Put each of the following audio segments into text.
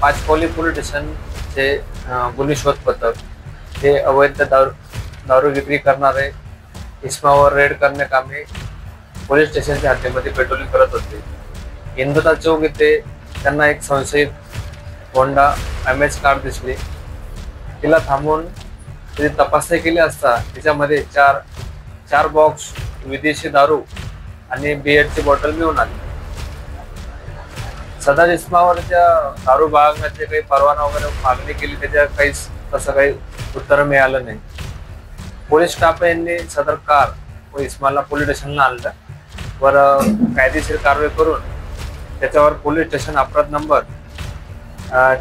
Pachpaoli police स्टेशनचे गुन्हे शोध पथक हे अवैध दारू विक्री करणारे इसमावर रेड करण्याकामी पोलीस स्टेशनच्या हद्दीमध्ये पेट्रोलिंग करत होते। इंदुता चौक येथे त्यांना एक संशयित होंडा एमएच कार दिसली। तिला थांबवून तिची तपासणी केली असता तिच्यामध्ये चार बॉक्स विदेशी दारू आणि बियरची बॉटल मिळून आली। सदर इस्मावरच्या दारू बाळगण्याचे काही परवाना वगैरे मागणी केली, त्याच्या तसं काही उत्तर मिळालं नाही। पोलीस स्टाफ यांनी सदर कार व इस्माला पोलीस स्टेशनला आणलं वर कायदेशीर कारवाई करून त्याच्यावर पोलीस स्टेशन अपराध नंबर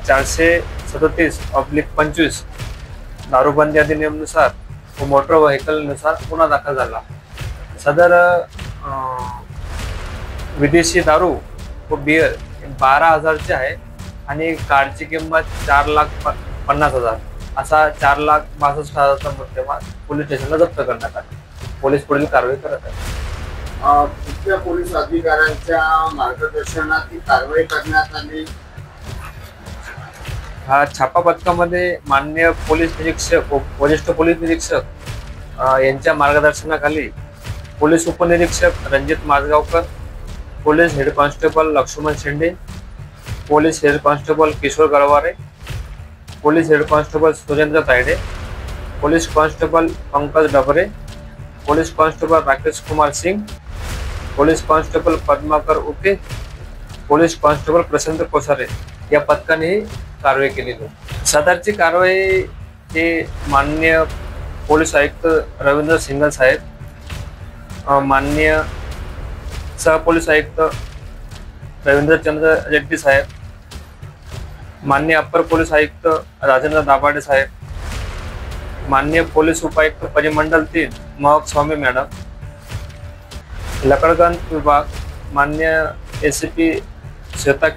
437/25 दारूबंदी अधिनियमनुसार व मोटर व्हेकल नुसार गुन्हा दाखल झाला। सदर विदेशी दारू व बियर 12,000ची आहे आणि कारची किंमत 4,50,000 असा 4,62,000चा मुद्देमाल पोलीस स्टेशनला जप्त करण्यात आला। पोलीस पुढील कारवाई करत आहेत। कुठल्या पोलीस अधिकाऱ्यांच्या मार्गदर्शनात ही कारवाई करण्यात आली? हा छापा पथकामध्ये माननीय पोलीस निरीक्षक व वरिष्ठ पोलीस निरीक्षक यांच्या मार्गदर्शनाखाली पोलीस उपनिरीक्षक Ranjit Majgaonkar, police head constable Laxman Shende, police head constable Kishor Garware, police head constable Surendra Tayde, police constable Pankaj Dabre, police constable Rakesh Kumar Singh, police constable Padmakar Uke, police constable Prashant Kosare या पथकाने ही कारवाई केलेली। सदरची कारवाई हे माननीय पोलीस आयुक्त रवींद्र सिंघल साहेब, माननीय सहपोलीस आयुक्त रवींद्र चंद्र रेड्डी साहेब, माननीय अप्पर पोलीस आयुक्त राजेंद्र दाभाडे साहेब, माननीय पोलीस उपायुक्त परिमंडल 3 महक स्वामी मॅडम, लकडगंज विभाग माननीय एसीपी श्वेता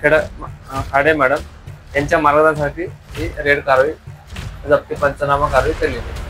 खाडे मॅडम यांच्या मार्गदर्शनाखाली ही रेड कारवाई जप्ती पंचनामा कारवाई केली।